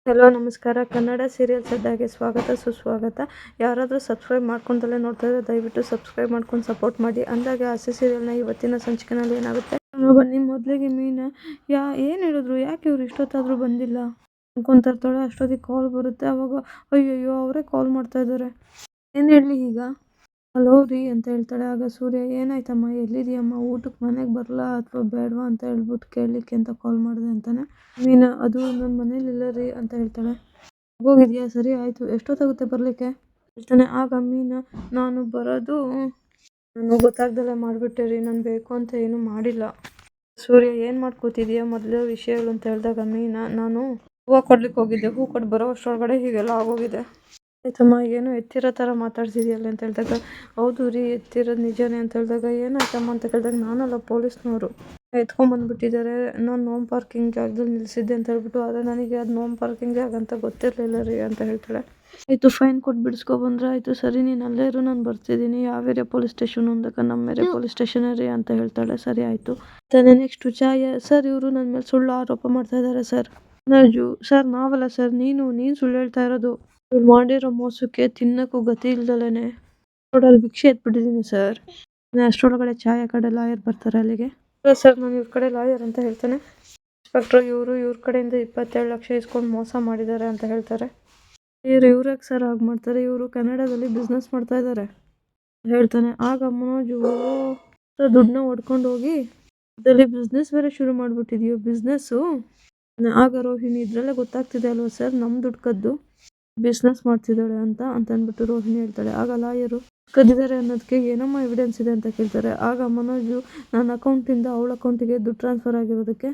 Hello ನಮಸ್ಕಾರ. Kannada serials ಅಡ್ಡಾಗೆ ಸ್ವಾಗತ ಸುಸ್ವಾಗತ. ಯಾರಾದರೂ ಸಬ್ಸ್ಕ್ರೈಬ್ ಮಾಡ್ಕೊಂಡಲ್ಲೇ ನೋಡ್ತಾ ಇದ್ರೆ ದಯವಿಟ್ಟು ಸಬ್ಸ್ಕ್ರೈಬ್ ಮಾಡ್ಕೊಂಡು ಸಪೋರ್ಟ್ ಮಾಡಿ. ಅಂದಾಗೆ ಆಸೆ ಸೀರಿಯಲ್ನ ಇವತ್ತಿನ ಸಂಚಿಕೆನಲ್ಲಿ ಏನಾಗುತ್ತೆ ಬನ್ನಿ. ಮೊದಲಿಗೆ ಮೀನಾ ಏನು ಹೇಳಿದ್ರು, ಯಾಕೆ ಇವ್ರು ಇಷ್ಟೊತ್ತಾದರೂ ಬಂದಿಲ್ಲ ಅನ್ಕೊಂತಿರ್ತಾಳೆ. ಅಷ್ಟೊತ್ತಿಗೆ ಕಾಲ್ ಬರುತ್ತೆ. ಅವಾಗ ಅಯ್ಯಯ್ಯೋ ಅವರೇ ಕಾಲ್ ಮಾಡ್ತಾ ಇದ್ದಾರೆ. ಏನು ಹೇಳಲಿ ಈಗ? ಹಲೋ ರೀ ಅಂತ ಹೇಳ್ತಾಳೆ. ಆಗ ಸೂರ್ಯ, ಏನಾಯ್ತಮ್ಮ, ಎಲ್ಲಿದೆಯಮ್ಮ, ಊಟಕ್ಕೆ ಮನೆಗೆ ಬರಲಾ ಅಥವಾ ಬೇಡವಾ ಅಂತ ಹೇಳ್ಬಿಟ್ಟು ಕೇಳಲಿಕ್ಕೆ ಅಂತ ಕಾಲ್ ಮಾಡಿದೆ ಅಂತಾನೆ. ಮೀನಾ, ಅದು ನನ್ನ ಮನೇಲಿಲ್ಲ ರೀ ಅಂತ ಹೇಳ್ತಾಳೆ. ಹೋಗಿದ್ಯಾ, ಸರಿ ಆಯಿತು, ಎಷ್ಟೊತ್ತಾಗುತ್ತೆ ಬರಲಿಕ್ಕೆ ಹೇಳ್ತಾನೆ. ಆಗ ಮೀನಾ, ನಾನು ಬರೋದು ಗೊತ್ತಾಗ್ದಲ್ಲ ಮಾಡಿಬಿಟ್ಟೆ ರೀ, ನಾನು ಬೇಕು ಅಂತ ಏನೂ ಮಾಡಿಲ್ಲ. ಸೂರ್ಯ, ಏನು ಮಾಡ್ಕೋತಿದೀಯಾ, ಮೊದಲು ವಿಷಯ ಹೇಳು ಅಂತ ಹೇಳಿದಾಗ ಮೀನಾ, ನಾನು ಹೂವು ಕೊಡ್ಲಿಕ್ಕೆ ಹೋಗಿದ್ದೆ, ಹೂ ಕೊಟ್ಟು ಬರೋ ಅಷ್ಟರೊಳಗಡೆ ಹೀಗೆಲ್ಲ ಆಗೋಗಿದೆ. ಆಯ್ತಮ್ಮ, ಏನೋ ಎತ್ತಿರೋ ಥರ ಮಾತಾಡ್ತಿದೆಯಲ್ಲ ಅಂತ ಹೇಳಿದಾಗ, ಹೌದು ರೀ ಎತ್ತಿರೋದು ನಿಜನೇ ಅಂತ ಹೇಳಿದಾಗ, ಏನಾಯ್ತಮ್ಮ ಅಂತ ಕೇಳಿದಾಗ, ನಾನಲ್ಲ ಪೊಲೀಸ್ನವರು ಎತ್ಕೊಂಡ್ಬಂದ್ಬಿಟ್ಟಿದ್ದಾರೆ, ನಾನು ನೋಮ್ ಪಾರ್ಕಿಂಗ್ ಜಾಗದಲ್ಲಿ ನಿಲ್ಲಿಸಿದ್ದೆ ಅಂತ ಹೇಳ್ಬಿಟ್ಟು. ಆದರೆ ನನಗೆ ಅದು ನೋಮ್ ಪಾರ್ಕಿಂಗ್ ಜಾಗ ಅಂತ ಗೊತ್ತಿರಲಿಲ್ಲ ರೀ ಅಂತ ಹೇಳ್ತಾಳೆ. ಆಯಿತು, ಫೈನ್ ಕೊಟ್ಟು ಬಿಡಿಸ್ಕೊಬಂದ್ರೆ ಆಯಿತು, ಸರಿ ನೀನು ಅಲ್ಲೇ ಇರು, ನಾನು ಬರ್ತಿದ್ದೀನಿ. ಯಾವ ಏರಿಯಾ ಪೊಲೀಸ್ ಸ್ಟೇಷನ್ ಅಂದಾಗ ನಮ್ಮ ಏರಿಯಾ ಪೊಲೀಸ್ ಸ್ಟೇಷನ್ ರೀ ಅಂತ ಹೇಳ್ತಾಳೆ. ಸರಿ ಆಯಿತು ತಾನೆ. ನೆಕ್ಸ್ಟು ಚಾಯ. ಸರ್, ಇವರು ನನ್ನ ಮೇಲೆ ಸುಳ್ಳು ಆರೋಪ ಮಾಡ್ತಾ ಇದ್ದಾರೆ ಸರ್. ನಜು, ಸರ್ ನಾವಲ್ಲ ಸರ್, ನೀನು ಸುಳ್ಳು ಹೇಳ್ತಾ ಇರೋದು. ಇವ್ರು ಮಾಡಿರೋ ಮೋಸಕ್ಕೆ ತಿನ್ನಕ್ಕೂ ಗತಿ ಇಲ್ದಲೇನೆ ರೋಡಲ್ಲಿ ಭಿಕ್ಷೆ ಎತ್ಬಿಟ್ಟಿದ್ದೀನಿ ಸರ್. ಅಷ್ಟರೊಳಗಡೆ ಛಾಯಾ ಕಡೆ ಲಾಯರ್ ಬರ್ತಾರೆ ಅಲ್ಲಿಗೆ. ಸರ್, ನಾನು ಇವ್ರ ಕಡೆ ಲಾಯರ್ ಅಂತ ಹೇಳ್ತಾನೆ. ಇನ್ಸ್ಪೆಕ್ಟ್ರ್, ಇವ್ರ ಕಡೆಯಿಂದ 27 ಲಕ್ಷ ಇಸ್ಕೊಂಡು ಮೋಸ ಮಾಡಿದ್ದಾರೆ ಅಂತ ಹೇಳ್ತಾರೆ. ಇವ್ರ್ಯಾಕೆ ಸರ್ ಹಾಗೆ ಮಾಡ್ತಾರೆ, ಇವರು ಕನ್ನಡದಲ್ಲಿ ಬಿಸ್ನೆಸ್ ಮಾಡ್ತಾ ಇದ್ದಾರೆ ಹೇಳ್ತಾನೆ. ಆಗ ಮನೋಜು, ದುಡ್ಡನ್ನ ಹೊಡ್ಕೊಂಡು ಹೋಗಿ ಅದರಲ್ಲಿ ಬಿಸ್ನೆಸ್ ಬೇರೆ ಶುರು ಮಾಡಿಬಿಟ್ಟಿದೆಯೋ ಬಿಸ್ನೆಸ್ಸು. ಆಗ ರೋಹಿಣಿ, ಇದರಲ್ಲೇ ಗೊತ್ತಾಗ್ತಿದೆ ಅಲ್ವಾ ಸರ್, ನಮ್ಮ ದುಡ್ಡು ಕದ್ದು ಬಿಸ್ನೆಸ್ ಮಾಡ್ತಿದ್ದಾಳೆ ಅಂತ ಅಂದ್ಬಿಟ್ಟು ರೋಹಿಣಿ ಹೇಳ್ತಾಳೆ. ಆಗ ಲಾಯರು, ಕದ್ದಿದ್ದಾರೆ ಅನ್ನೋದಕ್ಕೆ ಏನಮ್ಮ ಎವಿಡೆನ್ಸ್ ಇದೆ ಅಂತ ಕೇಳ್ತಾರೆ. ಆಗ ಮನೋಜು, ನನ್ನ ಅಕೌಂಟಿಂದ ಅವಳ ಅಕೌಂಟಿಗೆ ದುಡ್ಡು ಟ್ರಾನ್ಸ್ಫರ್ ಆಗಿರೋದಕ್ಕೆ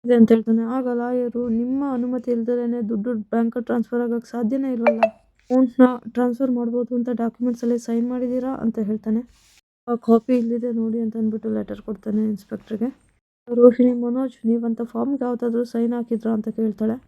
ಇದೆ ಅಂತ ಹೇಳ್ತಾನೆ. ಆಗ ಲಾಯರು, ನಿಮ್ಮ ಅನುಮತಿ ಇಲ್ದಲೇ ದುಡ್ಡು ಬ್ಯಾಂಕಲ್ಲಿ ಟ್ರಾನ್ಸ್ಫರ್ ಆಗೋಕ್ಕೆ ಸಾಧ್ಯನೇ ಇಲ್ವಲ್ಲ, ಅಮೌಂಟ್ನ ಟ್ರಾನ್ಸ್ಫರ್ ಮಾಡ್ಬೋದು ಅಂತ ಡಾಕ್ಯುಮೆಂಟ್ಸಲ್ಲಿ ಸೈನ್ ಮಾಡಿದ್ದೀರಾ ಅಂತ ಹೇಳ್ತಾನೆ. ಆ ಕಾಪಿ ಇಲ್ಲಿದೆ ನೋಡಿ ಅಂತ ಅಂದ್ಬಿಟ್ಟು ಲೆಟರ್ ಕೊಡ್ತಾನೆ ಇನ್ಸ್ಪೆಕ್ಟ್ರಿಗೆ. ರೋಹಿಣಿ, ಮನೋಜ್ ನೀವಂತ ಫಾರ್ಮ್ಗೆ ಯಾವುದಾದ್ರೂ ಸೈನ್ ಹಾಕಿದ್ರಾ ಅಂತ ಕೇಳ್ತಾಳೆ.